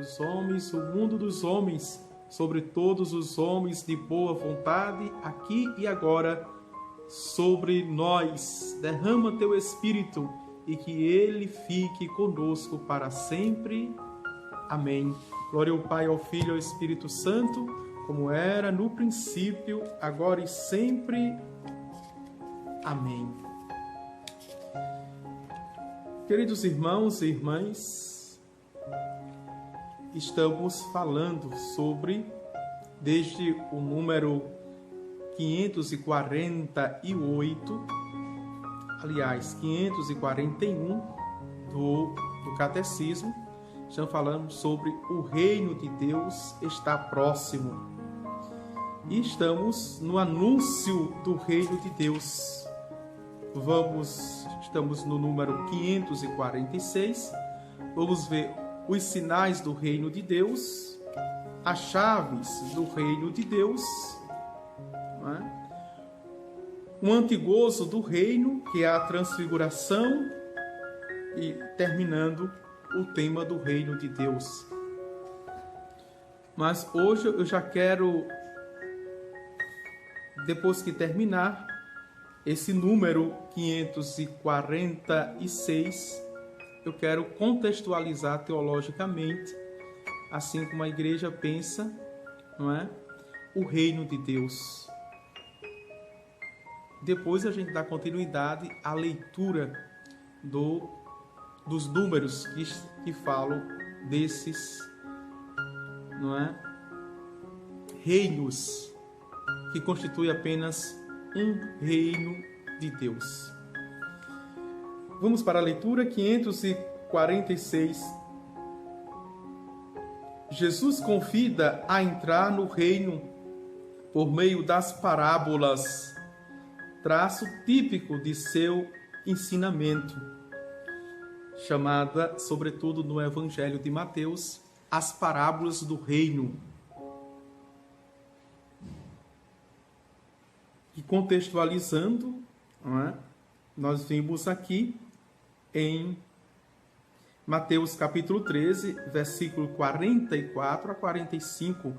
dos homens, o mundo dos homens, sobre todos os homens de boa vontade, aqui e agora, sobre nós. Derrama teu Espírito e que ele fique conosco para sempre. Amém. Glória ao Pai, ao Filho e ao Espírito Santo, como era no princípio, agora e sempre. Amém. Queridos irmãos e irmãs, estamos falando sobre, desde o número 548, aliás, 541 do Catecismo, estamos falando sobre o reino de Deus está próximo. E estamos no anúncio do reino de Deus. Estamos no número 546, vamos ver os sinais do reino de Deus, as chaves do reino de Deus, não é? O antigozo do reino, que é a transfiguração, e terminando o tema do reino de Deus. Mas hoje eu já quero, depois que terminar esse número 546, eu quero contextualizar teologicamente, assim como a igreja pensa, não é? O reino de Deus. Depois a gente dá continuidade à leitura dos números que falam desses, não é? Reinos, que constitui apenas um reino de Deus. Vamos para a leitura 546. Jesus convida a entrar no reino por meio das parábolas, traço típico de seu ensinamento, chamada, sobretudo no Evangelho de Mateus, as parábolas do reino. E contextualizando, não é? Nós vimos aqui em Mateus capítulo 13, versículo 44 a 45.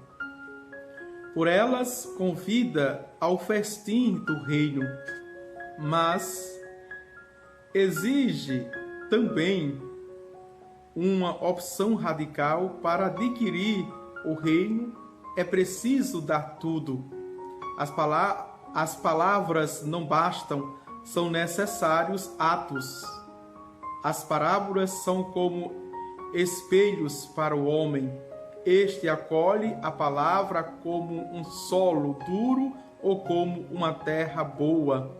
Por elas convida ao festim do reino, mas exige também uma opção radical. Para adquirir o reino é preciso dar tudo. As palavras não bastam, são necessários atos. As parábolas são como espelhos para o homem. Este acolhe a palavra como um solo duro ou como uma terra boa,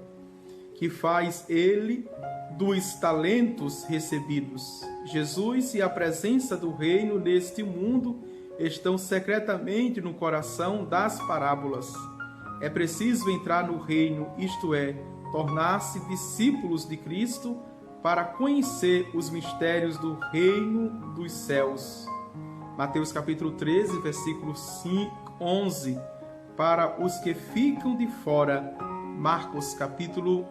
que faz ele dos talentos recebidos. Jesus e a presença do reino neste mundo estão secretamente no coração das parábolas. É preciso entrar no reino, isto é, tornar-se discípulos de Cristo para conhecer os mistérios do reino dos céus. Mateus capítulo 13, versículo 11. Para os que ficam de fora. Marcos capítulo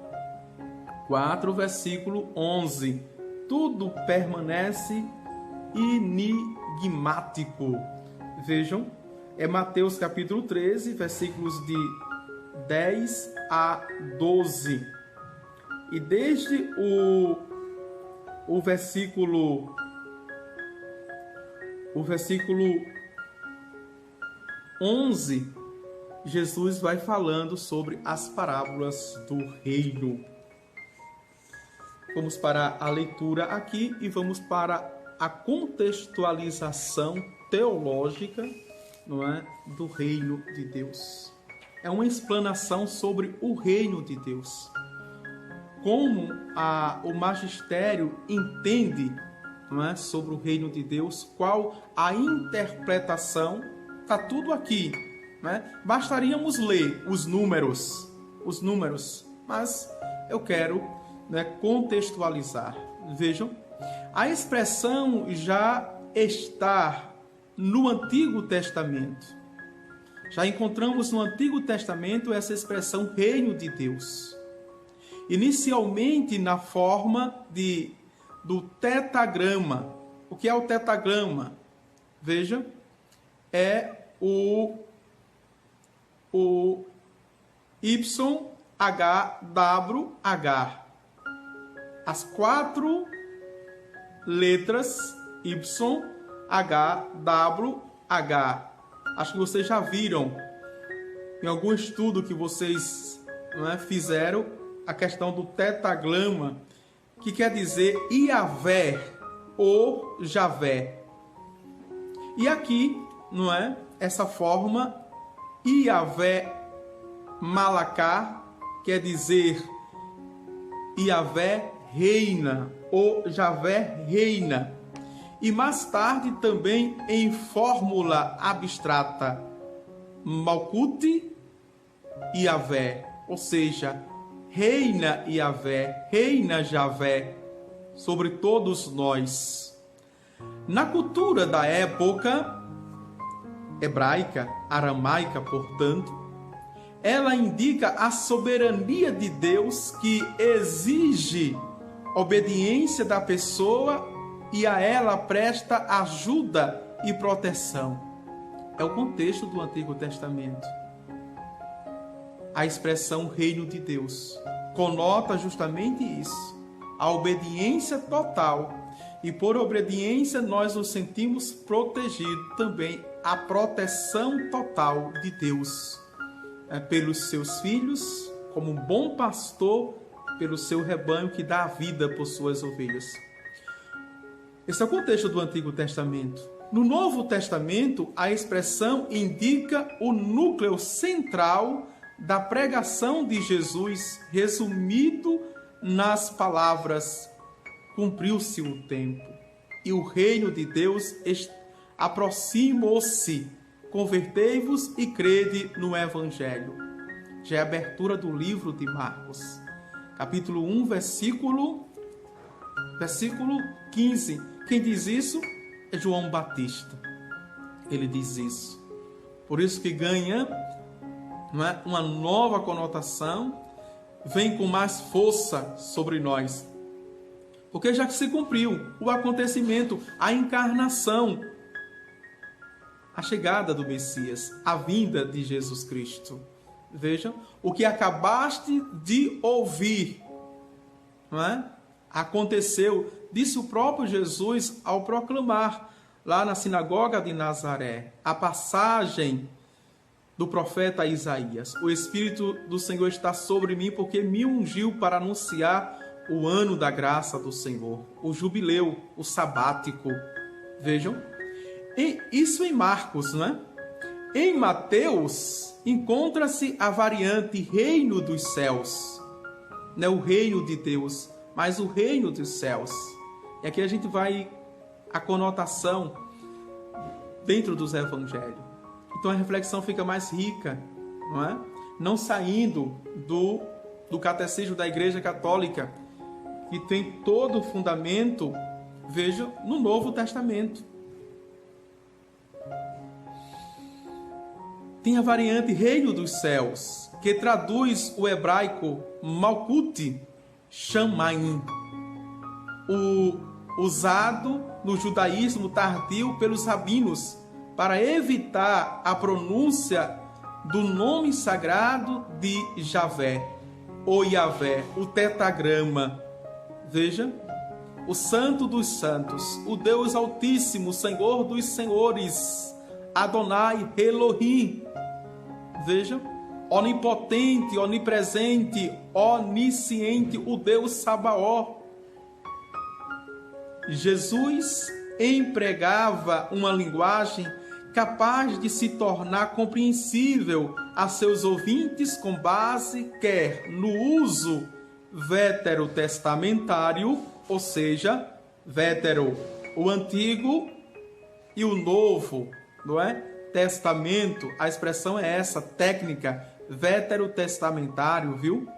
4, versículo 11. Tudo permanece enigmático. Vejam, é Mateus capítulo 13, versículos de 10 a 12. E desde o versículo 11, Jesus vai falando sobre as parábolas do reino. Vamos para a leitura aqui e vamos para a contextualização teológica, não é, do reino de Deus. É uma explanação sobre o reino de Deus. Como o magistério entende, não é, sobre o reino de Deus, qual a interpretação, está tudo aqui. Né? Bastaríamos ler os números, mas eu quero, né, contextualizar. Vejam, a expressão já está no Antigo Testamento. Já encontramos no Antigo Testamento essa expressão reino de Deus. Inicialmente na forma do tetagrama. O que é o tetagrama? veja, é o YHWH. As 4 letras YHWH. Acho que vocês já viram em algum estudo que vocês, não é, fizeram a questão do tetagrama, que quer dizer Iavé ou Javé. E aqui, não é, essa forma Iavé Malaká quer dizer Iavé reina ou Javé reina. E mais tarde também em fórmula abstrata Malkuth Iavé, ou seja, reina Iavé, reina Javé sobre todos nós. Na cultura da época hebraica, aramaica, portanto, ela indica a soberania de Deus que exige obediência da pessoa e a ela presta ajuda e proteção. É o contexto do Antigo Testamento. A expressão reino de Deus conota justamente isso, a obediência total. E por obediência nós nos sentimos protegidos também, a proteção total de Deus pelos seus filhos, como um bom pastor pelo seu rebanho que dá a vida por suas ovelhas. Esse é o contexto do Antigo Testamento. No Novo Testamento, a expressão indica o núcleo central da pregação de Jesus, resumido nas palavras: cumpriu-se o tempo e o reino de Deus aproximou-se. Convertei-vos e crede no Evangelho. Já é a abertura do livro de Marcos, capítulo 1, versículo 15. Quem diz isso é João Batista. Ele diz isso. Por isso que ganha, não é, uma nova conotação, vem com mais força sobre nós. Porque já que se cumpriu o acontecimento, a encarnação, a chegada do Messias, a vinda de Jesus Cristo. Vejam, o que acabaste de ouvir, não é? Aconteceu, disse o próprio Jesus ao proclamar lá na sinagoga de Nazaré, a passagem do profeta Isaías: o Espírito do Senhor está sobre mim, porque me ungiu para anunciar o ano da graça do Senhor, o jubileu, o sabático. Vejam, isso em Marcos, não é? Em Mateus encontra-se a variante reino dos céus, não é o reino de Deus, mas o reino dos céus. E aqui a gente vai a conotação dentro dos evangelhos. Então a reflexão fica mais rica, não é? Não saindo do catecismo da Igreja Católica, que tem todo o fundamento, veja, no Novo Testamento. Tem a variante reino dos céus, que traduz o hebraico Malkuth Shamayim, usado no judaísmo tardio pelos rabinos para evitar a pronúncia do nome sagrado de Javé ou Iavé, o tetagrama. Veja, o Santo dos Santos, o Deus Altíssimo, Senhor dos Senhores, Adonai Elohim. Veja, onipotente, onipresente, onisciente, o Deus Sabaó. Jesus empregava uma linguagem capaz de se tornar compreensível a seus ouvintes com base quer no uso veterotestamentário, ou seja, vetero, o Antigo e o Novo, não é? Testamento, a expressão é essa, técnica, veterotestamentário, viu?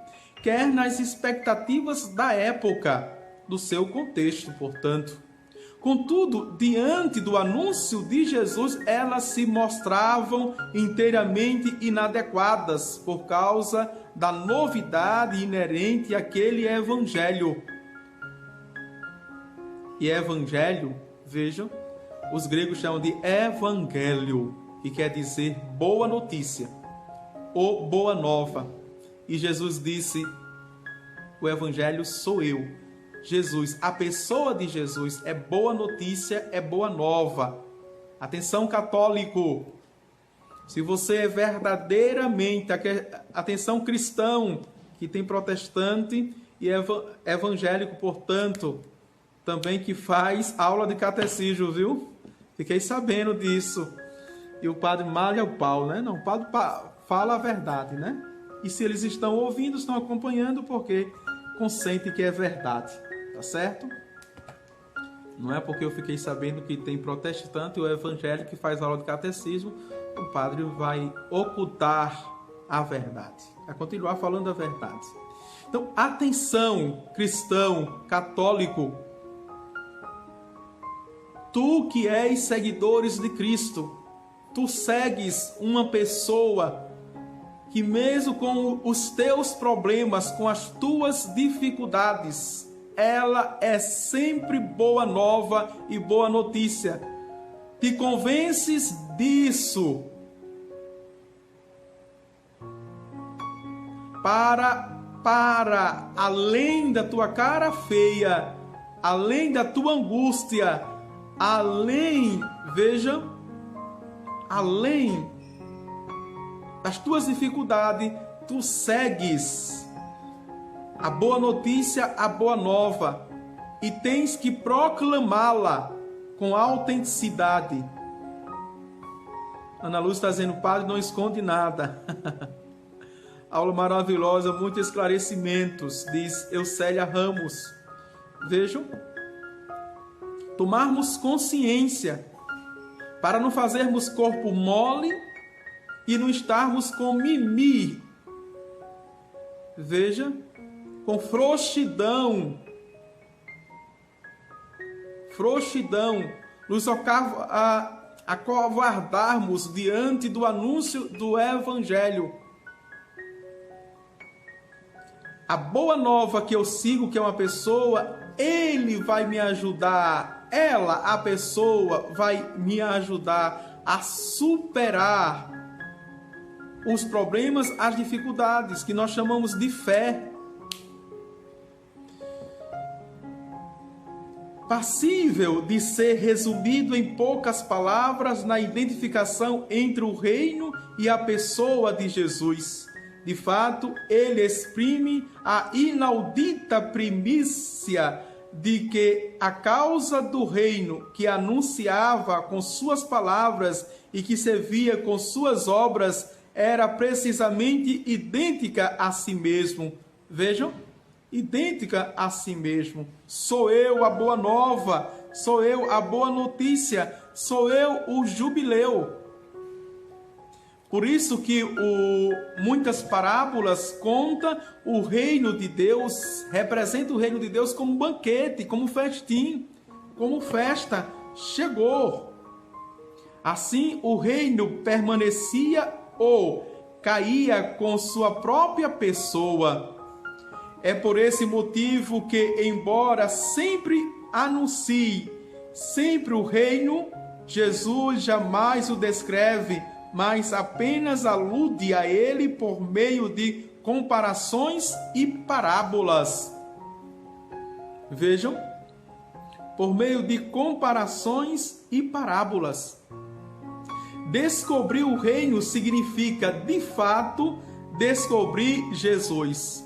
Quer nas expectativas da época, do seu contexto, portanto. Contudo, diante do anúncio de Jesus, elas se mostravam inteiramente inadequadas por causa da novidade inerente àquele evangelho. E evangelho, vejam, os gregos chamam de evangelho, que quer dizer boa notícia ou boa nova. E Jesus disse: o evangelho sou eu. Jesus, a pessoa de Jesus é boa notícia, é boa nova. Atenção, católico, se você é verdadeiramente, atenção, cristão, que tem protestante e evangélico, portanto, também que faz aula de catecismo, viu? Fiquei sabendo disso. E o padre malha o pau, né? Não, o padre fala a verdade, né? E se eles estão ouvindo, estão acompanhando, porque consentem que é verdade, tá certo? Não é porque eu fiquei sabendo que tem protestante ou evangélico que faz aula de catecismo, o padre vai ocultar a verdade, vai continuar falando a verdade. Então, atenção, cristão, católico, tu que és seguidores de Cristo, tu segues uma pessoa que mesmo com os teus problemas, com as tuas dificuldades, ela é sempre boa nova e boa notícia. Te convences disso para além da tua cara feia, além da tua angústia, além das tuas dificuldades, tu segues a boa notícia, a boa nova, e tens que proclamá-la com autenticidade. Ana Lúcia está dizendo: padre, não esconde nada. Aula maravilhosa, muitos esclarecimentos, diz Eucélia Ramos. Vejam, tomarmos consciência para não fazermos corpo mole e não estarmos com mimimi. Veja, com frouxidão, nos acovardarmos diante do anúncio do Evangelho. A boa nova que eu sigo, que é uma pessoa, ele vai me ajudar, a pessoa vai me ajudar a superar os problemas, as dificuldades, que nós chamamos de fé. Passível de ser resumido em poucas palavras na identificação entre o reino e a pessoa de Jesus. De fato, ele exprime a inaudita primícia de que a causa do reino que anunciava com suas palavras e que servia com suas obras era precisamente idêntica a si mesmo. Vejam, idêntica a si mesmo. Sou eu a boa nova, sou eu a boa notícia, sou eu o jubileu. Por isso que muitas parábolas contam o reino de Deus, representa o reino de Deus como banquete, como festim, como festa. Chegou. Assim o reino permanecia ou caía com sua própria pessoa. É por esse motivo que, embora sempre anuncie sempre o reino, Jesus jamais o descreve, mas apenas alude a ele por meio de comparações e parábolas. Vejam, por meio de comparações e parábolas. Descobrir o reino significa, de fato, descobrir Jesus.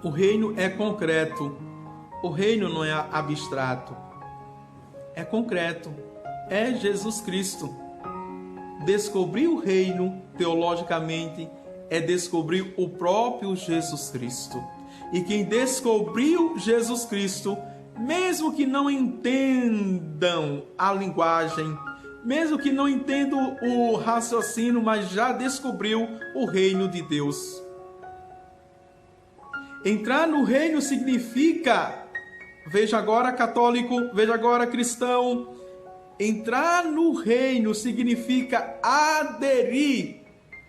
O reino é concreto. O reino não é abstrato. É concreto. É Jesus Cristo. Descobrir o reino, teologicamente, é descobrir o próprio Jesus Cristo. E quem descobriu Jesus Cristo, mesmo que não entendam a linguagem, mesmo que não entendam o raciocínio, mas já descobriu o reino de Deus. Entrar no reino significa, veja agora católico, veja agora cristão, entrar no reino significa aderir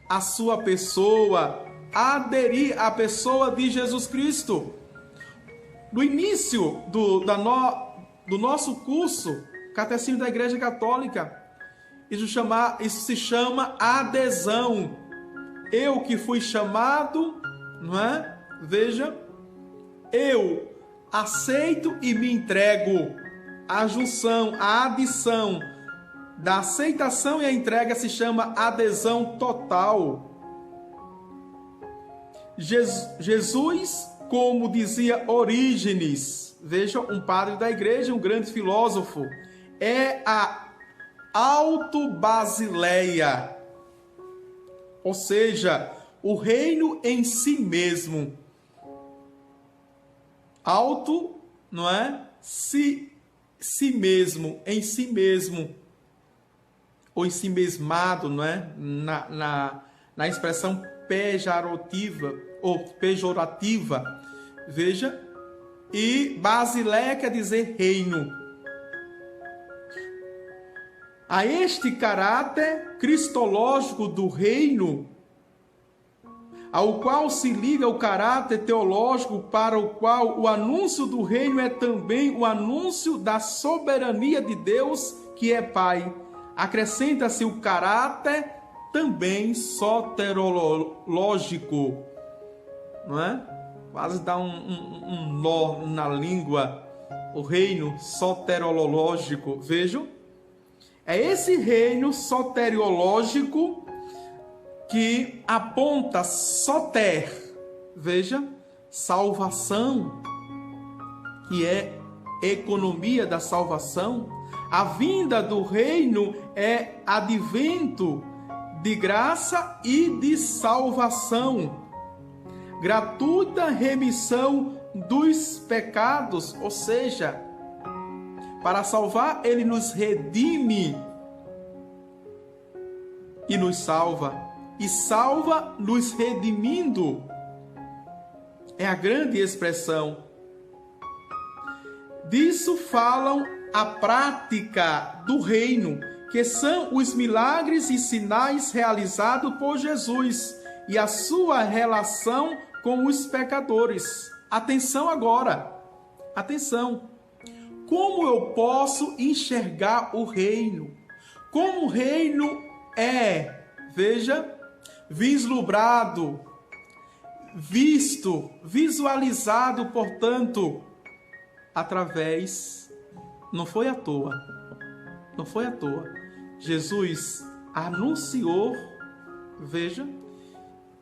à sua pessoa, aderir à pessoa de Jesus Cristo. No início do nosso curso Catecismo da Igreja Católica. Isso se chama adesão. Eu que fui chamado, não é? Veja, eu aceito e me entrego. A junção, a adição da aceitação e a entrega se chama adesão total. Jesus, como dizia Orígenes, veja, um padre da igreja, um grande filósofo, é a autobasileia, ou seja, o reino em si mesmo. Auto, não é? Si mesmo, em si mesmo, ou em si mesmado, não é? Na expressão pejorativa, veja, e Basileia quer dizer reino. A este caráter cristológico do reino, ao qual se liga o caráter teológico para o qual o anúncio do reino é também o anúncio da soberania de Deus, que é Pai. Acrescenta-se o caráter também soterológico, não é? Quase dá um nó na língua, o reino soterológico, vejam. É esse reino soteriológico que aponta soter, veja, salvação, que é economia da salvação. A vinda do reino é advento de graça e de salvação, gratuita remissão dos pecados, ou seja, para salvar ele nos redime e nos salva, e salva nos redimindo. É a grande expressão. Disso falam a prática do reino, que são os milagres e sinais realizados por Jesus e a sua relação com os pecadores. Atenção agora, atenção. Como eu posso enxergar o reino? Como o reino é, veja, vislumbrado, visto, visualizado, portanto, através, não foi à toa, Jesus anunciou, veja,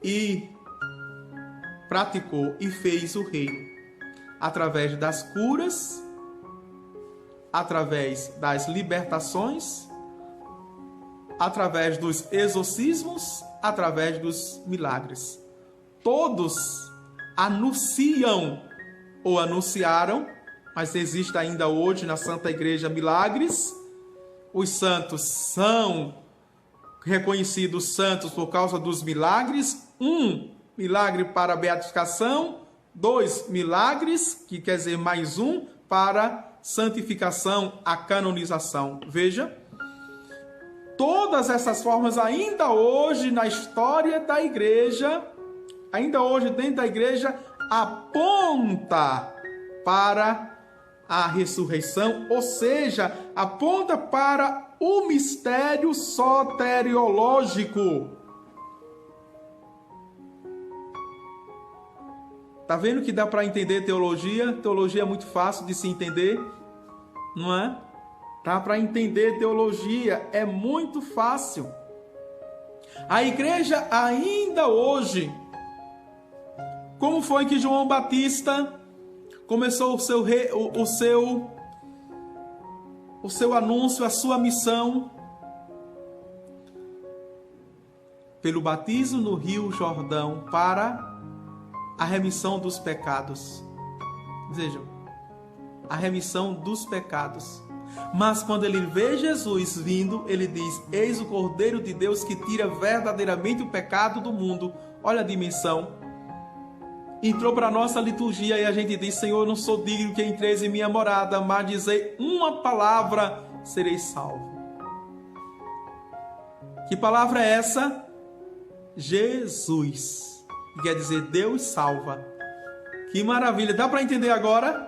e praticou e fez o reino através das curas, através das libertações, através dos exorcismos, através dos milagres. Todos anunciam ou anunciaram, mas existe ainda hoje na Santa Igreja milagres. Os santos são reconhecidos santos por causa dos milagres. 1 milagre para a beatificação, 2 milagres, que quer dizer mais um, para santificação, a canonização. Veja, todas essas formas ainda hoje na história da igreja, ainda hoje dentro da igreja, aponta para a ressurreição, ou seja, aponta para o mistério soteriológico. Tá vendo que dá para entender teologia? Teologia é muito fácil de se entender, não é? Dá para entender teologia, é muito fácil. A igreja ainda hoje, como foi que João Batista começou o seu anúncio, a sua missão? Pelo batismo no Rio Jordão para a remissão dos pecados. Vejam, a remissão dos pecados. Mas quando ele vê Jesus vindo, ele diz: eis o Cordeiro de Deus que tira verdadeiramente o pecado do mundo. Olha a dimensão. Entrou para a nossa liturgia e a gente diz: Senhor, eu não sou digno que entreis em minha morada, mas dizei uma palavra, serei salvo. Que palavra é essa? Jesus. Quer dizer, Deus salva. Que maravilha. Dá para entender agora?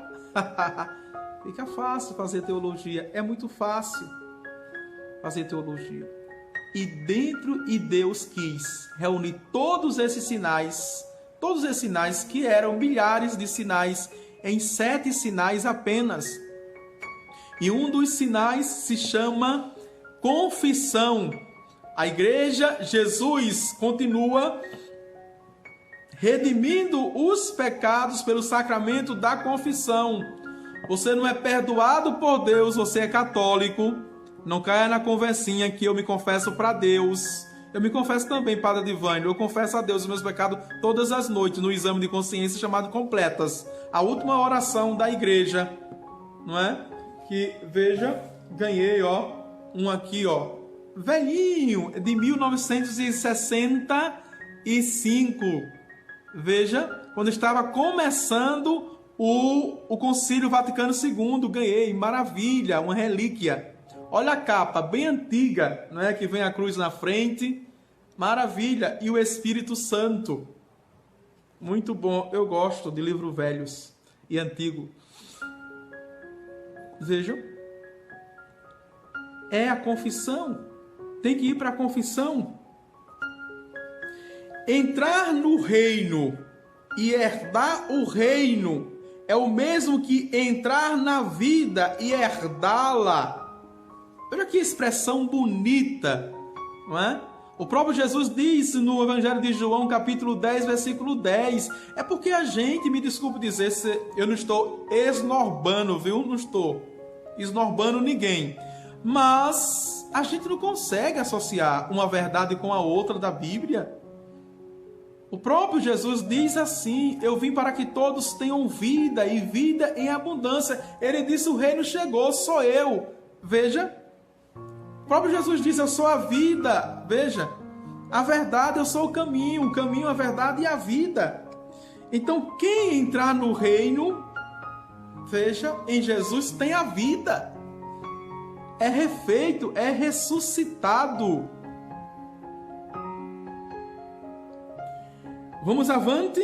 Fica fácil fazer teologia, é muito fácil fazer teologia. E Deus quis reunir todos esses sinais que eram milhares de sinais, em 7 sinais apenas. E um dos sinais se chama confissão. A igreja, Jesus continua redimindo os pecados pelo sacramento da confissão. Você não é perdoado por Deus, você é católico. Não caia na conversinha que eu me confesso para Deus. Eu me confesso também, Padre Divânio. Eu confesso a Deus os meus pecados todas as noites no exame de consciência chamado Completas. A última oração da igreja, não é? Que, veja, ganhei, ó, um aqui, ó, velhinho, de 1965. Veja, quando estava começando o Concílio Vaticano II, ganhei, maravilha, uma relíquia. Olha a capa, bem antiga, não é? Que vem a cruz na frente, maravilha, e o Espírito Santo. Muito bom, eu gosto de livros velhos e antigos. Vejam, é a confissão, tem que ir para a confissão. Entrar no reino e herdar o reino é o mesmo que entrar na vida e herdá-la. Olha que expressão bonita, não é? O próprio Jesus diz no Evangelho de João, capítulo 10, versículo 10. É porque a gente, me desculpe dizer, se eu não estou esnorbando, viu? Não estou esnorbando ninguém. Mas a gente não consegue associar uma verdade com a outra da Bíblia. O próprio Jesus diz assim: eu vim para que todos tenham vida e vida em abundância. Ele disse: o reino chegou, sou eu. Veja, o próprio Jesus diz: eu sou a vida. Veja, a verdade, eu sou o caminho, a verdade e a vida. Então, quem entrar no reino, veja, em Jesus tem a vida. É refeito, é ressuscitado. Vamos avante.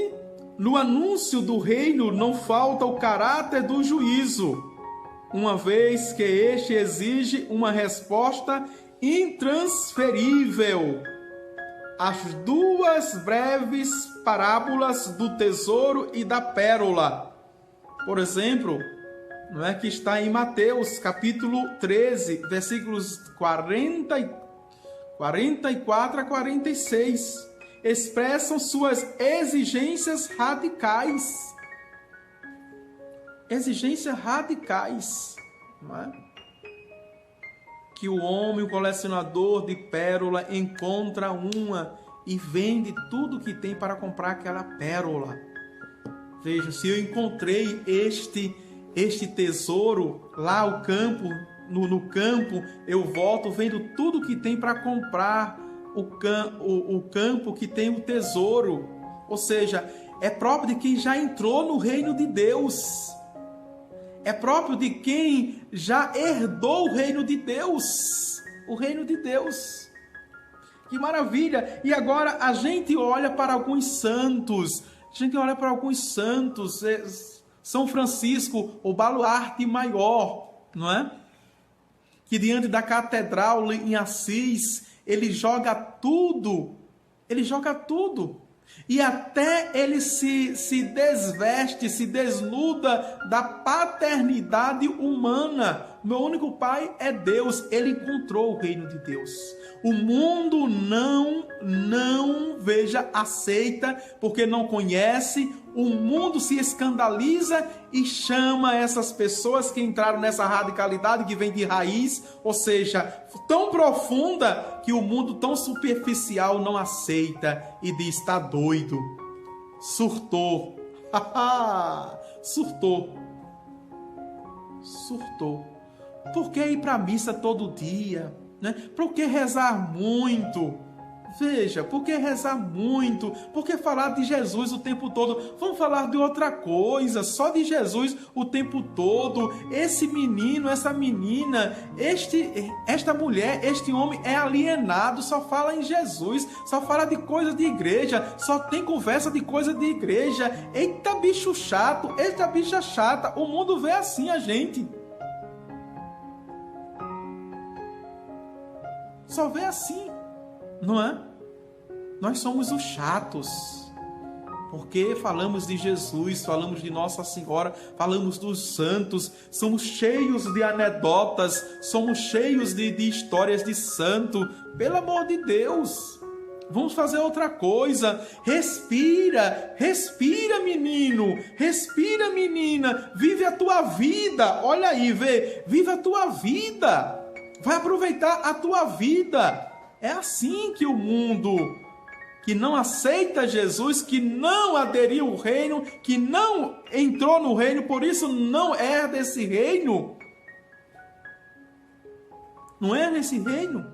No anúncio do reino não falta o caráter do juízo, uma vez que este exige uma resposta intransferível. As 2 breves parábolas do tesouro e da pérola, por exemplo, não é, que está em Mateus, capítulo 13, versículos 44 a 46, expressam suas exigências radicais. Exigências radicais, não é? Que o homem, o colecionador de pérola, encontra uma e vende tudo que tem para comprar aquela pérola. Veja, se eu encontrei este tesouro lá no campo, eu volto, vendo tudo que tem para comprar o campo que tem o tesouro. Ou seja, é próprio de quem já entrou no reino de Deus. É próprio de quem já herdou o reino de Deus. O reino de Deus. Que maravilha! E agora a gente olha para alguns santos. São Francisco, o baluarte maior, não é? Que diante da catedral em Assis, ele joga tudo. E até ele se desveste, se desnuda da paternidade humana. Meu único pai é Deus. Ele encontrou o reino de Deus. O mundo não aceita, porque não conhece. O mundo se escandaliza e chama essas pessoas que entraram nessa radicalidade que vem de raiz, ou seja, tão profunda que o mundo tão superficial não aceita e diz: está doido, surtou, surtou. Por que ir para a missa todo dia? Né? Por que rezar muito? Veja, por que rezar muito? Por que falar de Jesus o tempo todo? Vamos falar de outra coisa, só de Jesus o tempo todo. Esse menino, essa menina, esta mulher, este homem é alienado, só fala em Jesus, só fala de coisa de igreja, só tem conversa de coisa de igreja. Eita bicho chato, eita bicha chata, o mundo vê assim a gente. Só vê assim. Não é? Nós somos os chatos, porque falamos de Jesus, falamos de Nossa Senhora, falamos dos santos, somos cheios de anedotas, somos cheios de histórias de santo. Pelo amor de Deus, vamos fazer outra coisa. Respira, respira, menino, respira, menina, vive a tua vida. Olha aí, vive a tua vida, vai aproveitar a tua vida. É assim que o mundo que não aceita Jesus, que não aderiu ao reino, que não entrou no reino, por isso não é desse reino. Não é nesse reino.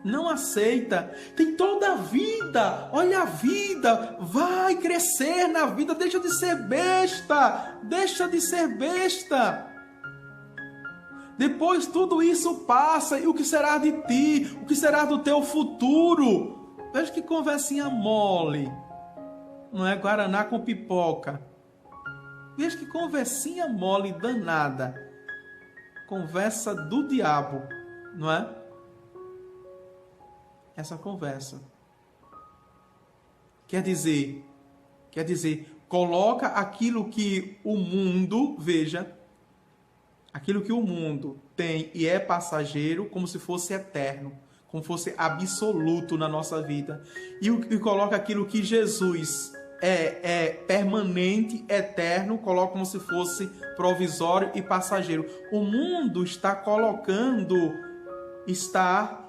Não aceita. Tem toda a vida. Olha a vida. Vai crescer na vida. Deixa de ser besta. Deixa de ser besta. Depois tudo isso passa, e o que será de ti? O que será do teu futuro? Veja que conversinha mole. Não é guaraná com pipoca. Veja que conversinha mole danada. Conversa do diabo, não é? Essa conversa. Quer dizer, coloca aquilo que o mundo, veja, aquilo que o mundo tem e é passageiro como se fosse eterno, como fosse absoluto na nossa vida. E coloca aquilo que Jesus é permanente, eterno, coloca como se fosse provisório e passageiro. O mundo está colocando,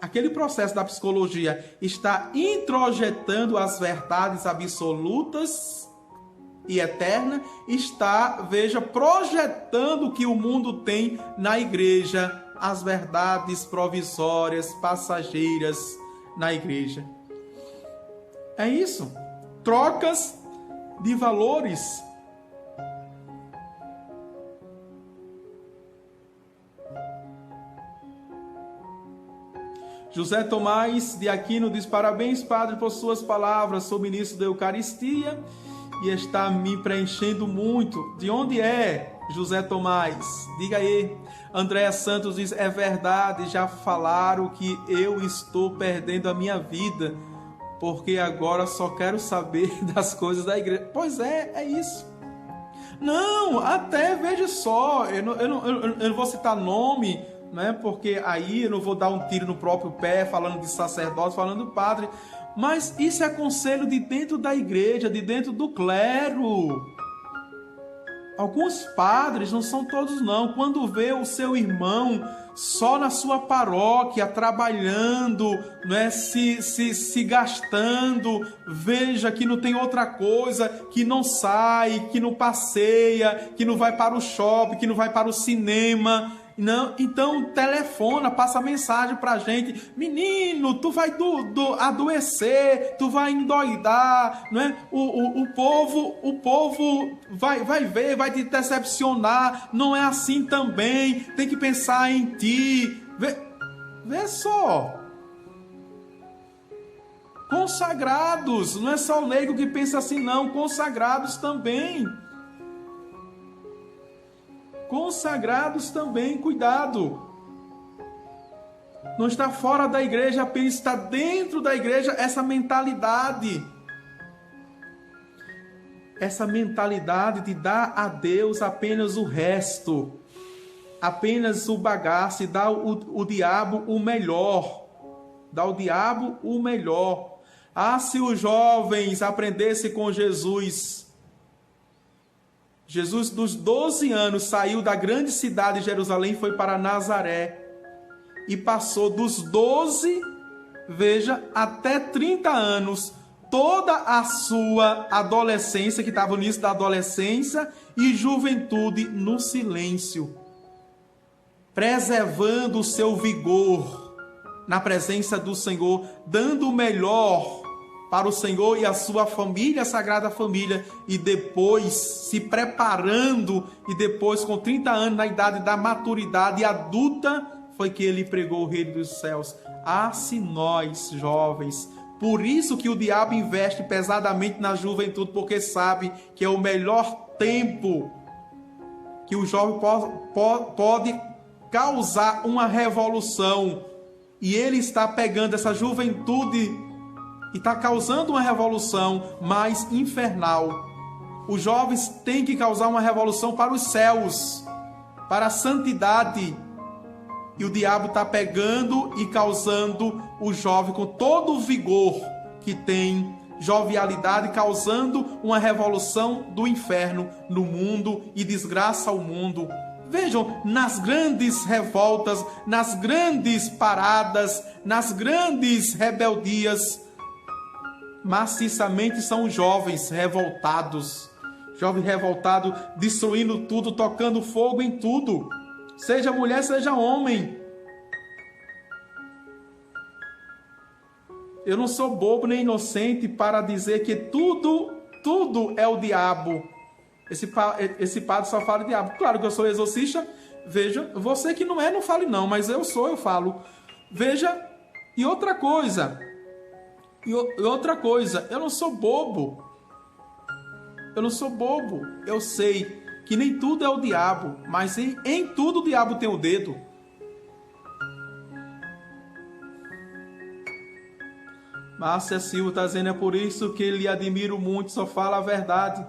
aquele processo da psicologia, está introjetando as verdades absolutas e eterna, está, veja, projetando o que o mundo tem na igreja, as verdades provisórias, passageiras na igreja. É isso. Trocas de valores. José Tomás de Aquino diz: parabéns, padre, por suas palavras sobre o início da Eucaristia, e está me preenchendo muito. De onde é, José Tomás? Diga aí. Andréa Santos diz: é verdade, já falaram que eu estou perdendo a minha vida, porque agora só quero saber das coisas da igreja. Pois é isso. Não, até veja só, eu não vou citar nome, né, porque aí eu não vou dar um tiro no próprio pé, falando de sacerdote, falando do padre. Mas isso é conselho de dentro da igreja, de dentro do clero. Alguns padres, não são todos não, quando vê o seu irmão só na sua paróquia, trabalhando, né, se gastando, veja que não tem outra coisa, que não sai, que não passeia, que não vai para o shopping, que não vai para o cinema. Não, então telefona, passa mensagem pra gente: menino, tu vai adoecer, tu vai endoidar, não é? O povo vai ver, vai te decepcionar, não é assim também, tem que pensar em ti. Vê só. Consagrados, não é só o leigo que pensa assim não, consagrados também. Consagrados também, cuidado. Não está fora da igreja, apenas está dentro da igreja essa mentalidade. Essa mentalidade de dar a Deus apenas o resto, apenas o bagaço, e dar o diabo o melhor. Dá ao diabo o melhor. Ah, se os jovens aprendessem com Jesus. Jesus, dos 12 anos, saiu da grande cidade de Jerusalém e foi para Nazaré. E passou dos 12, veja, até 30 anos, toda a sua adolescência, que estava no início da adolescência, e juventude no silêncio, preservando o seu vigor, na presença do Senhor, dando o melhor para o Senhor e a sua família, a Sagrada Família, e depois se preparando, e depois com 30 anos na idade da maturidade adulta, foi que ele pregou o reino dos céus. Ah, se nós, jovens, por isso que o diabo investe pesadamente na juventude, porque sabe que é o melhor tempo que o jovem pode causar uma revolução. E ele está pegando essa juventude e está causando uma revolução mais infernal. Os jovens têm que causar uma revolução para os céus, para a santidade. E o diabo está pegando e causando o jovem com todo o vigor que tem, jovialidade, causando uma revolução do inferno no mundo e desgraça ao mundo. Vejam, nas grandes revoltas, nas grandes paradas, nas grandes rebeldias, maciçamente são os jovens revoltados. Jovem revoltado, destruindo tudo, tocando fogo em tudo. Seja mulher, seja homem. Eu não sou bobo nem inocente para dizer que tudo é o diabo. Esse padre só fala diabo. Claro que eu sou exorcista. Veja, você que não é, não fale não, mas eu falo. Veja, e outra coisa, eu não sou bobo. Eu sei que nem tudo é o diabo, mas em tudo o diabo tem o dedo. Márcia Silva está dizendo, é por isso que lhe admiro muito, só fala a verdade.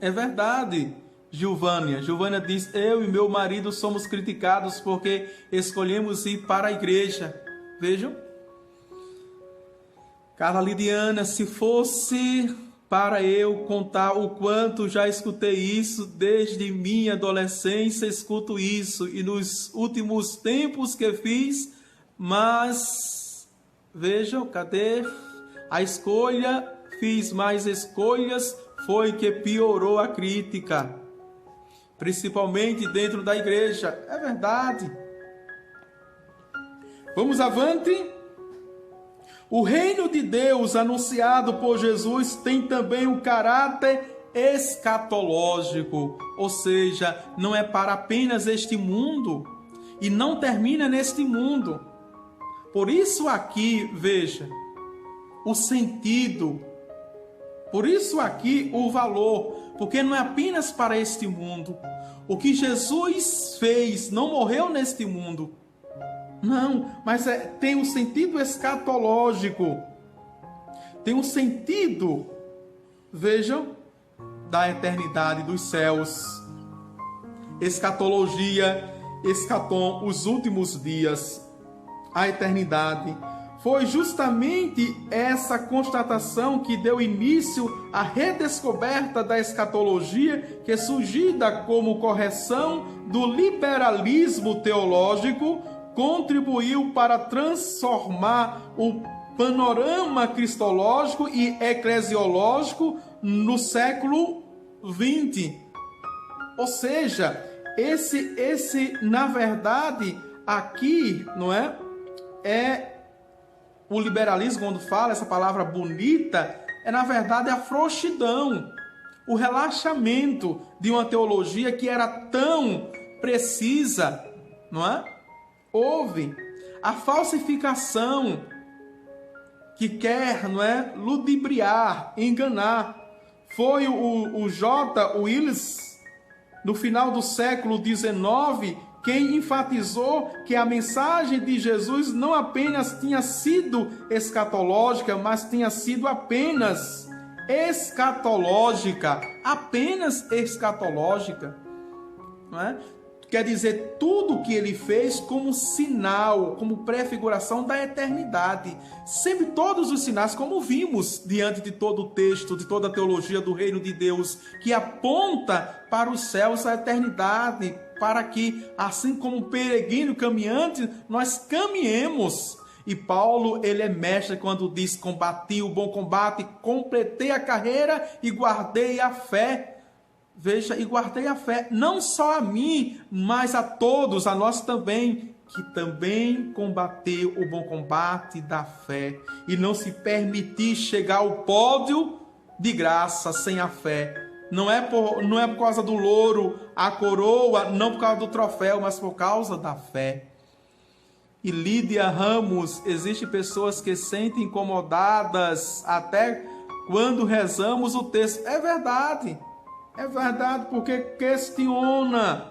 É verdade, Gilvânia. Gilvânia diz, eu e meu marido somos criticados porque escolhemos ir para a igreja. Vejam. Carla Lidiana, se fosse para eu contar o quanto já escutei isso, desde minha adolescência escuto isso, e nos últimos tempos que fiz, mas, vejam, cadê? A escolha, fiz mais escolhas, foi que piorou a crítica, principalmente dentro da igreja. É verdade. Vamos avante. O reino de Deus anunciado por Jesus tem também um caráter escatológico, ou seja, não é para apenas este mundo e não termina neste mundo. Por isso aqui, veja, o sentido, por isso aqui o valor, porque não é apenas para este mundo. O que Jesus fez não morreu neste mundo. Não, mas tem um sentido escatológico. Tem um sentido, vejam, da eternidade dos céus. Escatologia, escatom, os últimos dias, a eternidade. Foi justamente essa constatação que deu início à redescoberta da escatologia, que surgida como correção do liberalismo teológico, contribuiu para transformar o panorama cristológico e eclesiológico no século XX. Ou seja, esse na verdade, aqui, não é? É o liberalismo, quando fala essa palavra bonita, é na verdade a frouxidão, o relaxamento de uma teologia que era tão precisa, não é? Houve a falsificação que quer, não é, ludibriar, enganar. Foi o J. Willis, no final do século XIX, quem enfatizou que a mensagem de Jesus não apenas tinha sido escatológica, mas tinha sido apenas escatológica. Apenas escatológica. Não é? Quer dizer, tudo o que ele fez como sinal, como prefiguração da eternidade. Sempre todos os sinais, como vimos diante de todo o texto, de toda a teologia do reino de Deus, que aponta para os céus, a eternidade, para que, assim como peregrino caminhante, nós caminhemos. E Paulo, ele é mestre quando diz, combati o bom combate, completei a carreira e guardei a fé. Veja, e guardei a fé, não só a mim, mas a todos, a nós também, que também combateu o bom combate da fé e não se permitir chegar ao pódio de graça sem a fé. Não é por causa do louro, a coroa, não por causa do troféu, mas por causa da fé. E Lídia Ramos, existem pessoas que se sentem incomodadas até quando rezamos o texto. É verdade, porque questiona.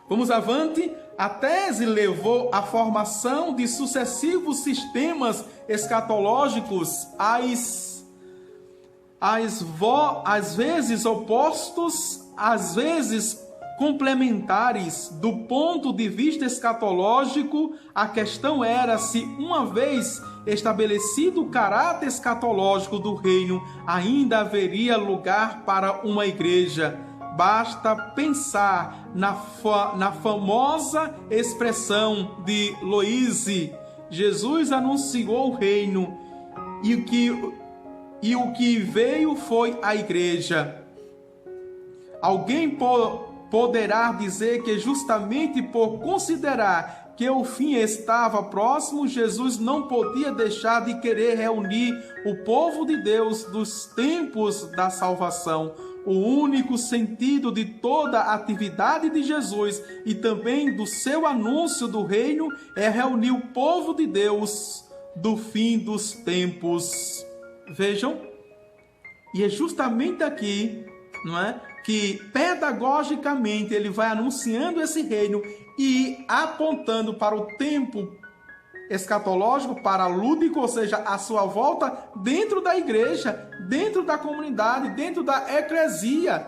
Vamos avante. A tese levou à formação de sucessivos sistemas escatológicos, às vezes opostos, às vezes complementares. Do ponto de vista escatológico, a questão era se, uma vez estabelecido o caráter escatológico do reino, ainda haveria lugar para uma igreja. Basta pensar na famosa expressão de Loise: Jesus anunciou o reino e o que veio foi a igreja. Alguém poderá dizer que justamente por considerar que o fim estava próximo, Jesus não podia deixar de querer reunir o povo de Deus dos tempos da salvação. O único sentido de toda a atividade de Jesus e também do seu anúncio do reino é reunir o povo de Deus do fim dos tempos. Vejam, e é justamente aqui, não é, que pedagogicamente ele vai anunciando esse reino e apontando para o tempo escatológico, paralúdico, ou seja, a sua volta dentro da igreja, dentro da comunidade, dentro da eclesia.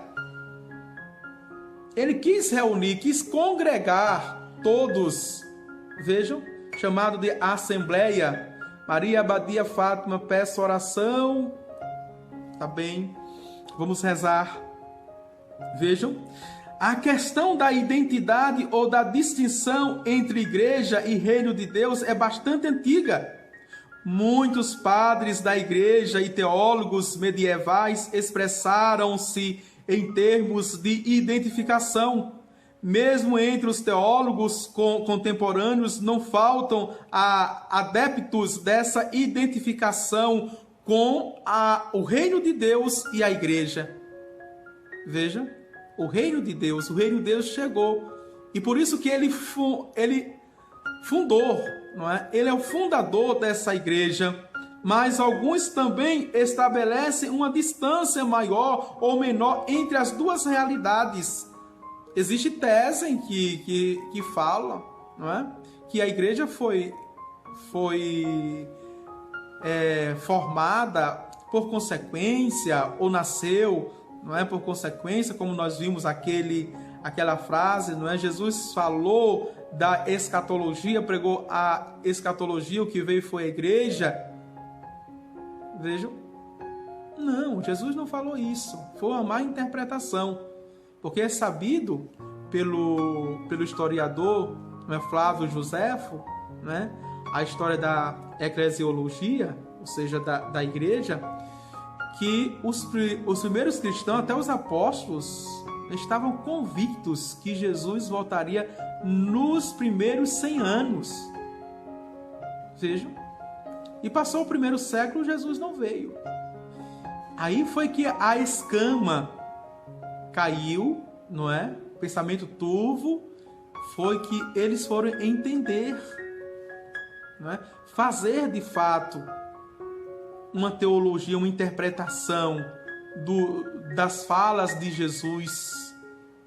Ele quis reunir, quis congregar todos. Vejam, chamado de assembleia. Maria Abadia Fátima, peço oração. Tá bem, vamos rezar. Vejam, a questão da identidade ou da distinção entre igreja e reino de Deus é bastante antiga. Muitos padres da igreja e teólogos medievais expressaram-se em termos de identificação. Mesmo entre os teólogos contemporâneos não faltam adeptos dessa identificação com o reino de Deus e a igreja. Veja, o reino de Deus chegou. E por isso que ele fundou, não é? Ele é o fundador dessa igreja. Mas alguns também estabelecem uma distância maior ou menor entre as duas realidades. Existe tese que fala, não é? Que a igreja foi formada por consequência, ou nasceu, não é, por consequência, como nós vimos aquela frase, não é? Jesus falou da escatologia, pregou a escatologia, o que veio foi a igreja. Vejam, não, Jesus não falou isso, foi uma má interpretação, porque é sabido pelo historiador, não é, Flávio Joséfo, né, a história da eclesiologia, ou seja, da igreja, que os primeiros cristãos, até os apóstolos, estavam convictos que Jesus voltaria nos primeiros 100 anos. Vejam, e passou o primeiro século, Jesus não veio. Aí foi que a escama caiu, não é? O pensamento turvo foi que eles foram entender, não é? Fazer de fato uma teologia, uma interpretação das falas de Jesus.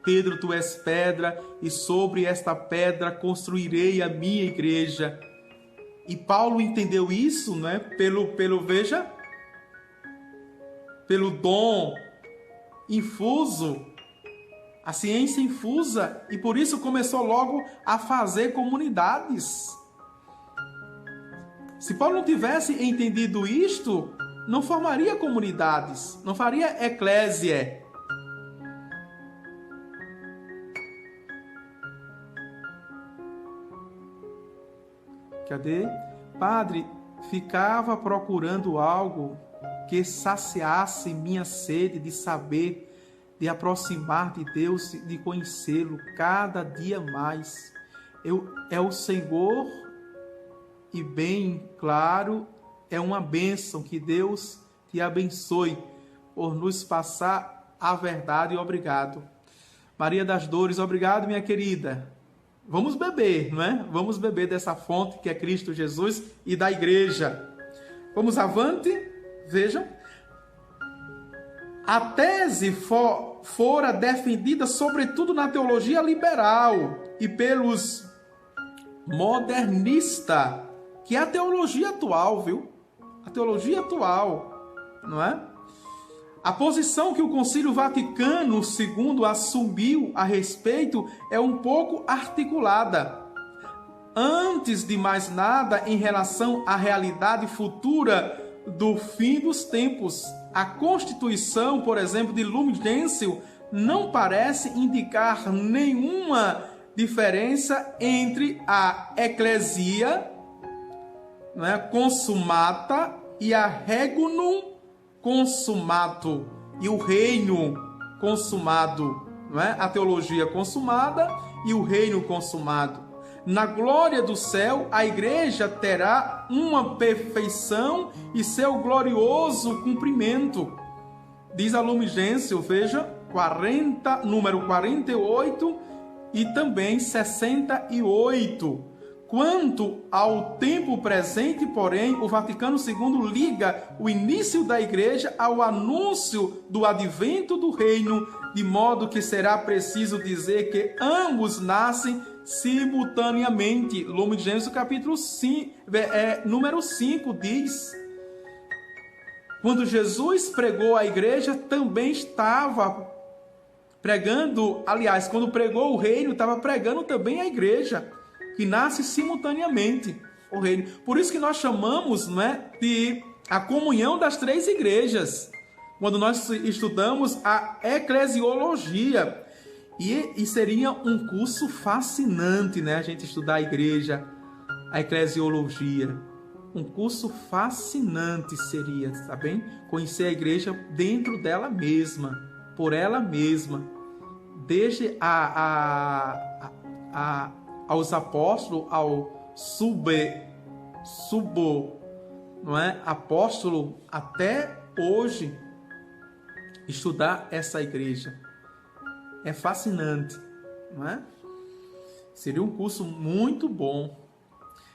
Pedro, tu és pedra, e sobre esta pedra construirei a minha igreja. E Paulo entendeu isso, né? Pelo dom infuso, a ciência infusa, e por isso começou logo a fazer comunidades. Se Paulo não tivesse entendido isto, não formaria comunidades, não faria eclésia. Cadê? Padre, ficava procurando algo que saciasse minha sede de saber, de aproximar de Deus, de conhecê-lo cada dia mais. É o Senhor, e bem claro, é uma bênção. Que Deus te abençoe por nos passar a verdade. Obrigado. Maria das Dores, obrigado, minha querida. Vamos beber, não é? Vamos beber dessa fonte que é Cristo Jesus e da igreja. Vamos avante. Vejam. A tese fora defendida sobretudo na teologia liberal e pelos modernistas, que é a teologia atual, viu? A teologia atual, não é? A posição que o Concílio Vaticano II assumiu a respeito é um pouco articulada. Antes de mais nada, em relação à realidade futura do fim dos tempos, a Constituição, por exemplo, de Lumen Gentium, não parece indicar nenhuma diferença entre a eclesia, né, consumata, e a regnum consumato, e o reino consumado, não é? A teologia consumada e o reino consumado. Na glória do céu, a igreja terá uma perfeição e seu glorioso cumprimento. Diz a Lumen Gentium, veja, número 48 e também 68. Quanto ao tempo presente, porém, o Vaticano II liga o início da igreja ao anúncio do advento do reino, de modo que será preciso dizer que ambos nascem simultaneamente. Lumen Gentium, capítulo 5, número 5, diz: quando Jesus pregou a igreja, também estava pregando, aliás, quando pregou o reino, estava pregando também a igreja, que nasce simultaneamente o reino. Por isso que nós chamamos, não é, de a comunhão das três igrejas, quando nós estudamos a eclesiologia. E seria um curso fascinante, né? A gente estudar a igreja, a eclesiologia. Um curso fascinante seria, tá bem? Conhecer a igreja dentro dela mesma, por ela mesma. Desde aos apóstolos, ao não é? Apóstolo, até hoje, estudar essa igreja. É fascinante, não é? Seria um curso muito bom.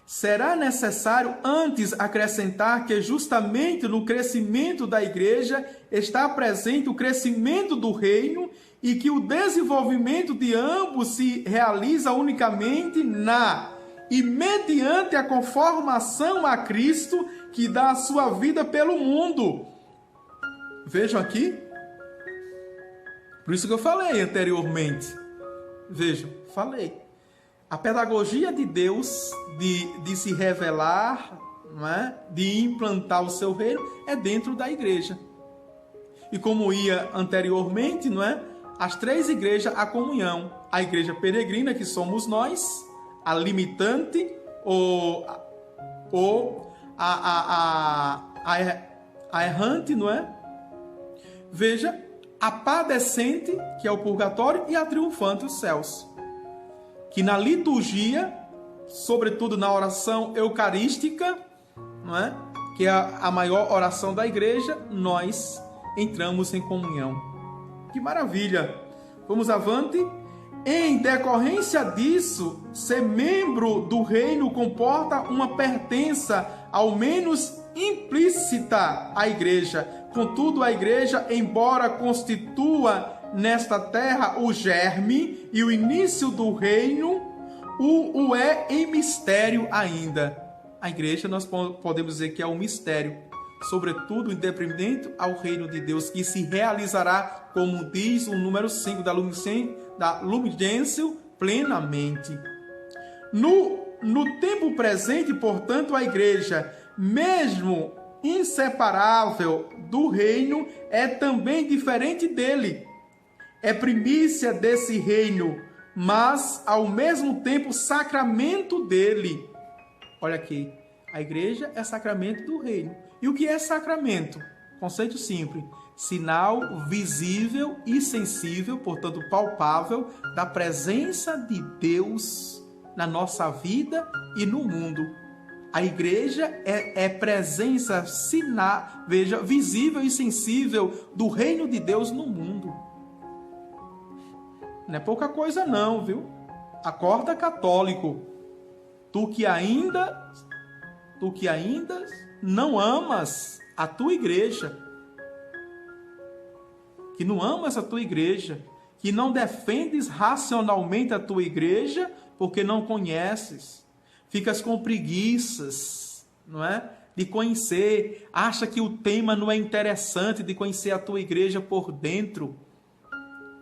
Será necessário antes acrescentar que justamente no crescimento da igreja está presente o crescimento do reino e que o desenvolvimento de ambos se realiza unicamente na e mediante a conformação a Cristo, que dá a sua vida pelo mundo. Vejam aqui. Por isso que eu falei anteriormente. Vejam, falei. A pedagogia de Deus de se revelar, não é? De implantar o seu reino, é dentro da igreja. E como ia anteriormente, não é? As três igrejas, a comunhão. A igreja peregrina, que somos nós, a limitante, a errante, não é? Veja, a padecente, que é o purgatório, e a triunfante, os céus. Que na liturgia, sobretudo na oração eucarística, não é? Que é a maior oração da igreja, nós entramos em comunhão. Que maravilha! Vamos avante. Em decorrência disso, ser membro do reino comporta uma pertença, ao menos implícita, à igreja. Contudo, a igreja, embora constitua nesta terra o germe e o início do reino, o é em mistério ainda. A igreja, nós podemos dizer que é um mistério, sobretudo independente ao reino de Deus, que se realizará, como diz o número 5 da Lumen Gentium, plenamente. No tempo presente, portanto, a igreja, mesmo inseparável do reino, é também diferente dele. É primícia desse reino, mas ao mesmo tempo sacramento dele. Olha aqui, a igreja é sacramento do reino. E o que é sacramento? Conceito simples. Sinal visível e sensível, portanto palpável, da presença de Deus na nossa vida e no mundo. A igreja é presença, sinal, veja, visível e sensível do reino de Deus no mundo. Não é pouca coisa não, viu? Acorda, católico. Tu que ainda não amas a tua igreja, que não amas a tua igreja, que não defendes racionalmente a tua igreja porque não conheces, ficas com preguiças, não é? De conhecer, acha que o tema não é interessante de conhecer a tua igreja por dentro.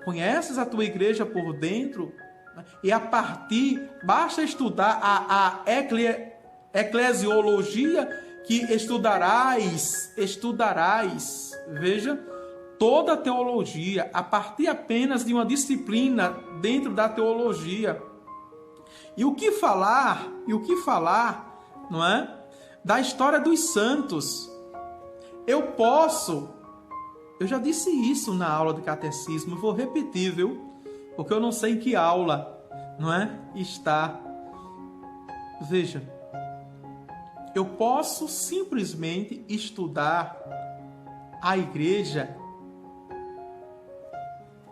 Conheces a tua igreja por dentro? E a partir, basta estudar a eclesiologia que estudarás, veja, toda a teologia, a partir apenas de uma disciplina dentro da teologia. E o que falar, não é? Da história dos santos. Eu já disse isso na aula de catecismo, vou repetir, viu? Porque eu não sei em que aula, não é? Está. Veja, eu posso simplesmente estudar a igreja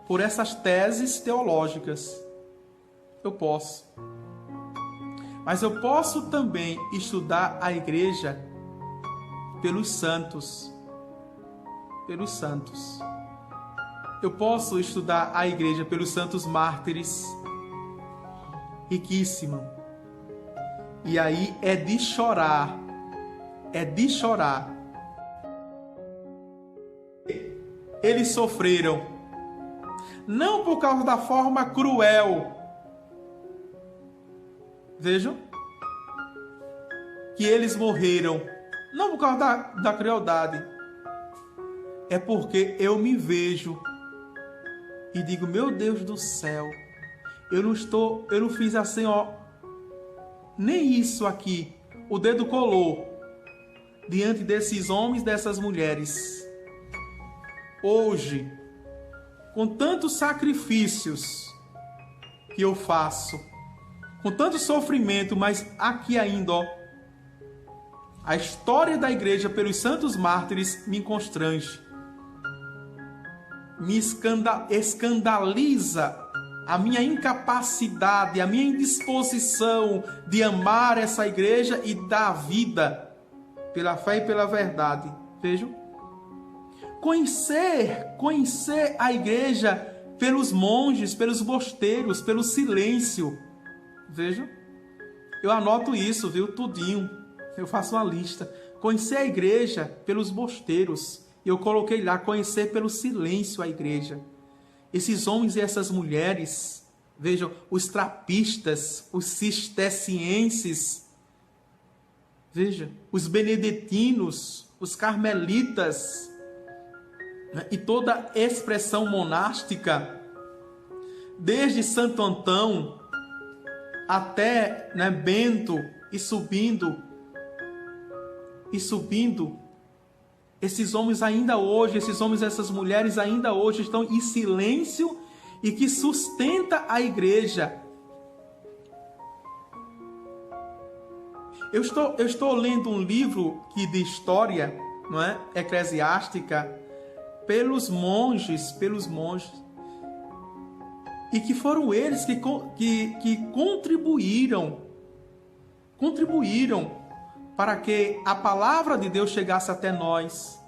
por essas teses teológicas. Eu posso. Mas eu posso também estudar a igreja pelos santos. Pelos santos. Eu posso estudar a igreja pelos santos mártires. Riquíssimo. E aí é de chorar. É de chorar. Eles sofreram. Não por causa da forma cruel. Vejam. Que eles morreram. Não por causa da crueldade. É porque eu me vejo e digo, meu Deus do céu, eu não fiz assim, ó, nem isso aqui, o dedo colou diante desses homens, dessas mulheres. Hoje, com tantos sacrifícios que eu faço, com tanto sofrimento, mas aqui ainda, ó, a história da igreja pelos santos mártires me constrange. Me escandaliza a minha incapacidade, a minha indisposição de amar essa igreja e dar vida pela fé e pela verdade. Vejam? Conhecer a igreja pelos monges, pelos mosteiros, pelo silêncio. Vejam? Eu anoto isso, viu? Tudinho. Eu faço uma lista. Conhecer a igreja pelos mosteiros. Eu coloquei lá, conhecer pelo silêncio a igreja. Esses homens e essas mulheres, vejam, os trapistas, os cistercienses, veja, os beneditinos, os carmelitas, né, e toda a expressão monástica, desde Santo Antão até, né, Bento e subindo, esses homens ainda hoje, esses homens e essas mulheres ainda hoje estão em silêncio e que sustenta a igreja. Eu estou lendo um livro de história, não é, eclesiástica, pelos monges, e que foram eles que contribuíram para que a palavra de Deus chegasse até nós,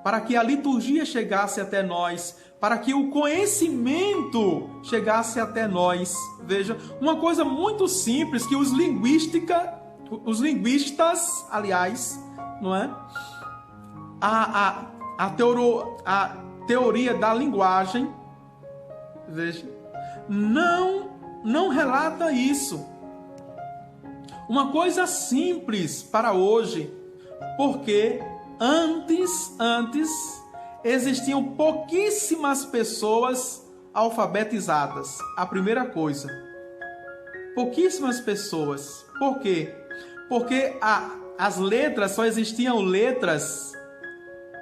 para que a liturgia chegasse até nós, para que o conhecimento chegasse até nós. Veja, uma coisa muito simples que os linguistas, aliás, não é? A teoria da linguagem, veja, não relata isso. Uma coisa simples para hoje, porque antes existiam pouquíssimas pessoas alfabetizadas. A primeira coisa, pouquíssimas pessoas. Por quê? Porque as letras, só existiam letras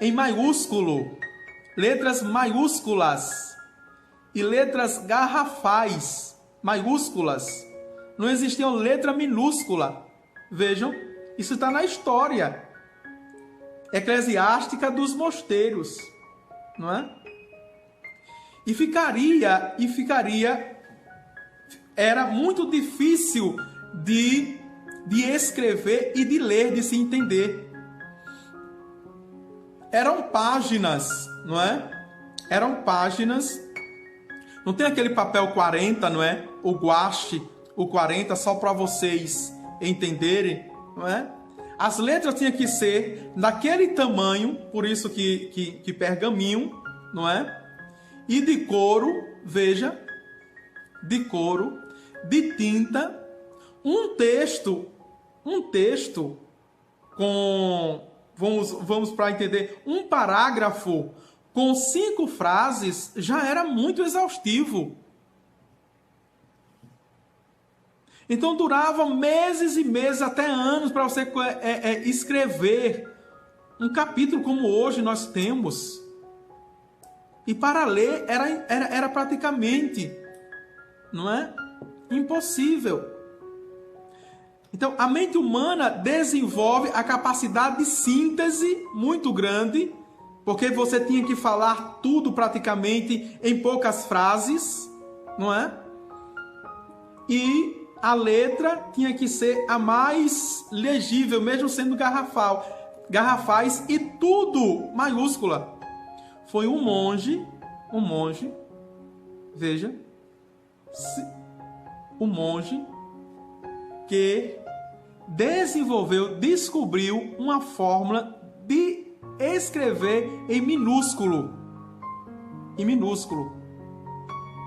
em maiúsculo, letras maiúsculas e letras garrafais, maiúsculas. Não existia letra minúscula. Vejam, isso está na história eclesiástica dos mosteiros, não é? E ficaria, era muito difícil de escrever e de ler, de se entender. Eram páginas, não é? Eram páginas. Não tem aquele papel 40, não é? O guache, o 40, só para vocês entenderem, não é? As letras tinham que ser daquele tamanho, por isso que pergaminho, não é? E de couro, veja, de couro, de tinta, um texto com, vamos para entender, um parágrafo com 5 frases já era muito exaustivo. Então durava meses e meses, até anos, para você escrever um capítulo como hoje nós temos. E para ler era praticamente, não é? Impossível. Então a mente humana desenvolve a capacidade de síntese muito grande, porque você tinha que falar tudo praticamente em poucas frases, não é? E a letra tinha que ser a mais legível, mesmo sendo garrafais e tudo maiúscula. Foi um monge, veja, o monge que descobriu uma fórmula de escrever em minúsculo.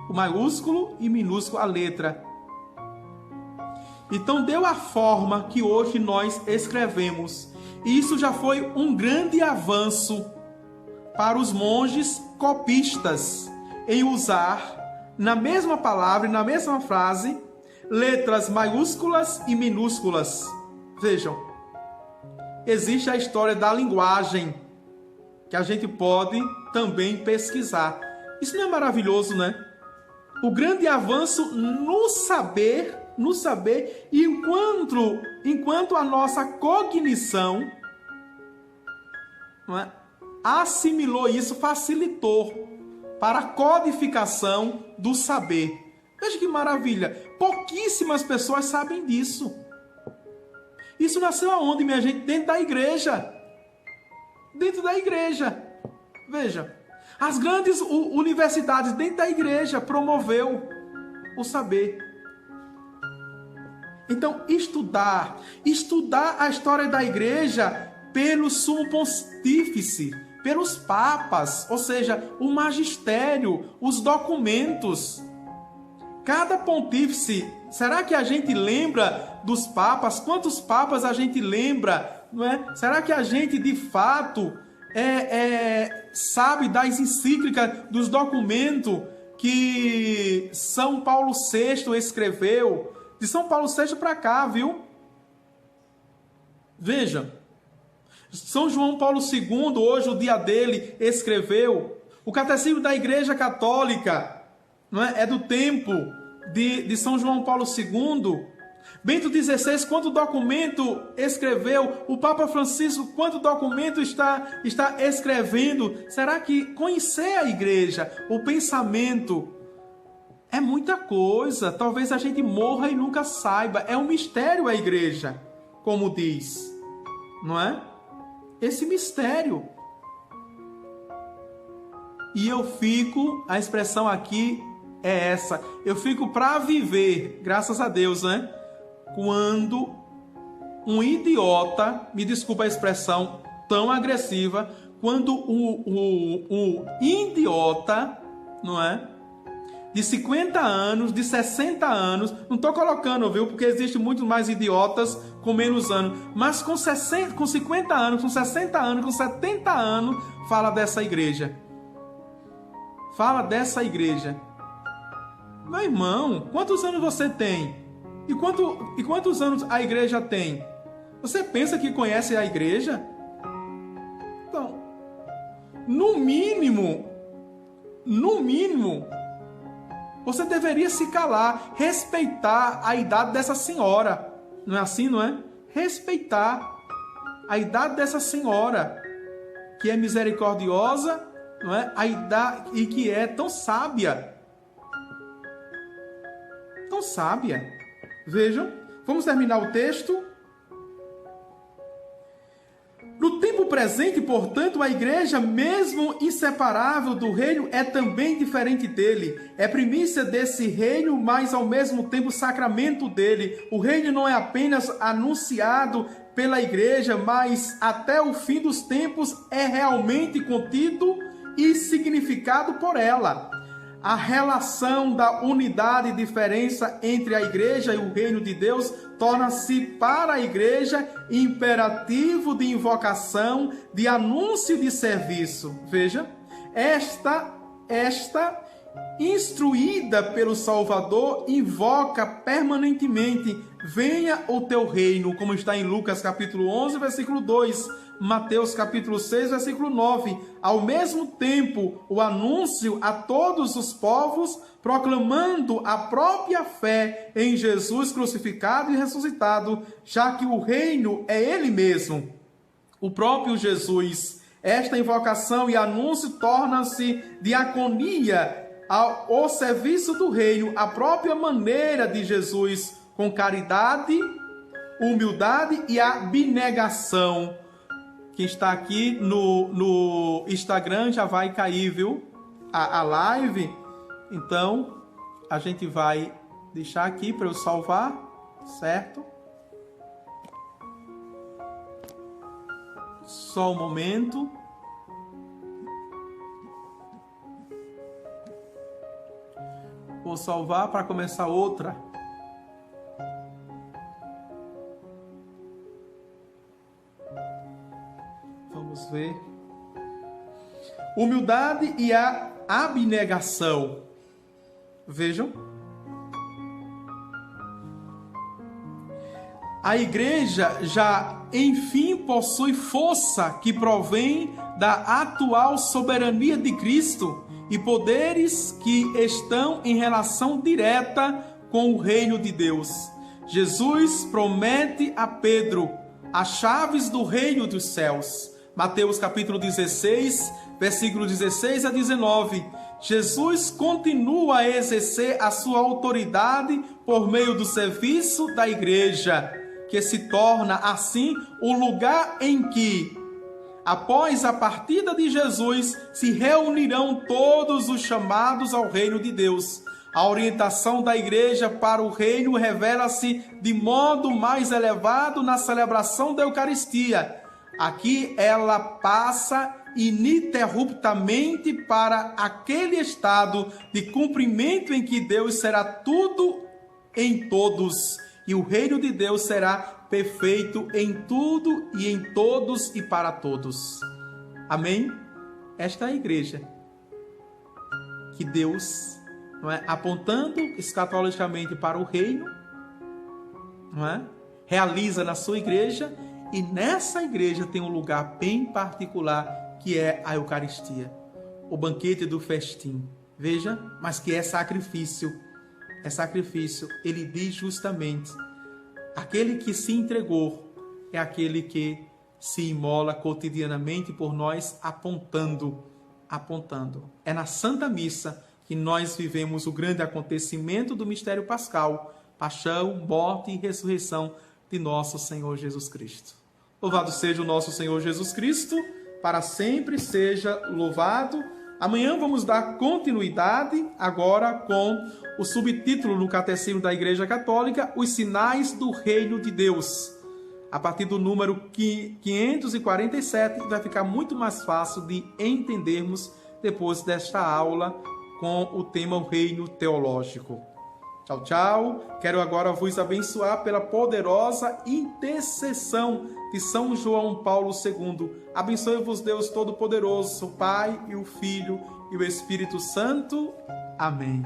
O maiúsculo e minúsculo a letra. Então deu a forma que hoje nós escrevemos. E isso já foi um grande avanço para os monges copistas em usar na mesma palavra e na mesma frase letras maiúsculas e minúsculas. Vejam, existe a história da linguagem que a gente pode também pesquisar. Isso não é maravilhoso, né? O grande avanço no saber, e enquanto a nossa cognição, não é, assimilou isso, facilitou para a codificação do saber. Veja que maravilha! Pouquíssimas pessoas sabem disso. Isso nasceu aonde, minha gente? Dentro da igreja. Dentro da igreja. Veja, as grandes universidades dentro da igreja promoveu o saber. Então, estudar a história da igreja pelo sumo pontífice, pelos papas, ou seja, o magistério, os documentos. Cada pontífice, será que a gente lembra dos papas? Quantos papas a gente lembra? Não é? Será que a gente de fato sabe das encíclicas, dos documentos que São Paulo VI escreveu? De São Paulo VI para cá, viu? Veja, São João Paulo II, hoje o dia dele, escreveu. O Catecismo da Igreja Católica, não é? É do tempo de São João Paulo II. Bento XVI, quanto documento escreveu? O Papa Francisco, quanto documento está escrevendo? Será que conhecer a igreja, o pensamento, é muita coisa? Talvez a gente morra e nunca saiba. É um mistério a igreja, como diz, não é? Esse mistério. E a expressão aqui é essa: eu fico para viver, graças a Deus, né? Quando um idiota, me desculpa a expressão tão agressiva, quando o idiota, não é? De 50 anos, de 60 anos, não estou colocando, viu? Porque existe muito mais idiotas com menos anos, mas com 50 anos, com 60 anos, com 70 anos, fala dessa igreja. Fala dessa igreja. Meu irmão, quantos anos você tem? E quantos anos a igreja tem? Você pensa que conhece a igreja? Então, no mínimo, você deveria se calar, respeitar a idade dessa senhora. Não é assim, não é? Respeitar a idade dessa senhora, que é misericordiosa, não é? A idade, e que é tão sábia. Tão sábia. Vejam, vamos terminar o texto. No tempo presente, portanto, a igreja, mesmo inseparável do reino, é também diferente dele. É primícia desse reino, mas ao mesmo tempo sacramento dele. O reino não é apenas anunciado pela igreja, mas até o fim dos tempos é realmente contido e significado por ela. A relação da unidade e diferença entre a igreja e o reino de Deus torna-se para a igreja imperativo de invocação, de anúncio de serviço. Veja, esta instruída pelo Salvador, invoca permanentemente: venha o teu reino, como está em Lucas capítulo 11, versículo 2, Mateus capítulo 6, versículo 9. Ao mesmo tempo, o anúncio a todos os povos, proclamando a própria fé em Jesus crucificado e ressuscitado, já que o reino é ele mesmo, o próprio Jesus. Esta invocação e anúncio tornam-se diaconia ao serviço do reino, a própria maneira de Jesus, com caridade, humildade e abnegação. Quem está aqui no Instagram já vai cair, viu? A live. Então, a gente vai deixar aqui para eu salvar, certo? Só um momento. Vou salvar para começar outra. Vamos ver. Humildade e a abnegação. Vejam. A igreja já, enfim, possui força que provém da atual soberania de Cristo e poderes que estão em relação direta com o reino de Deus. Jesus promete a Pedro as chaves do reino dos céus. Mateus capítulo 16, versículo 16 a 19. Jesus continua a exercer a sua autoridade por meio do serviço da igreja, que se torna assim o lugar em que, após a partida de Jesus, se reunirão todos os chamados ao reino de Deus. A orientação da igreja para o reino revela-se de modo mais elevado na celebração da Eucaristia. Aqui ela passa ininterruptamente para aquele estado de cumprimento em que Deus será tudo em todos, e o reino de Deus será perfeito em tudo e em todos e para todos. Amém? Esta é a igreja que Deus, não é, apontando escatologicamente para o reino, não é, realiza na sua igreja, e nessa igreja tem um lugar bem particular, que é a Eucaristia, o banquete do festim. Veja, mas que é sacrifício. É sacrifício. Ele diz justamente: aquele que se entregou é aquele que se imola cotidianamente por nós, apontando. É na Santa Missa que nós vivemos o grande acontecimento do mistério pascal, paixão, morte e ressurreição de nosso Senhor Jesus Cristo. Louvado seja o nosso Senhor Jesus Cristo, para sempre seja louvado. Amanhã vamos dar continuidade agora com o subtítulo no Catecismo da Igreja Católica: Os Sinais do Reino de Deus. A partir do número 547, vai ficar muito mais fácil de entendermos depois desta aula com o tema O Reino Teológico. Tchau, tchau. Quero agora vos abençoar pela poderosa intercessão de São João Paulo II. Abençoe-vos Deus Todo-Poderoso, o Pai e o Filho e o Espírito Santo. Amém.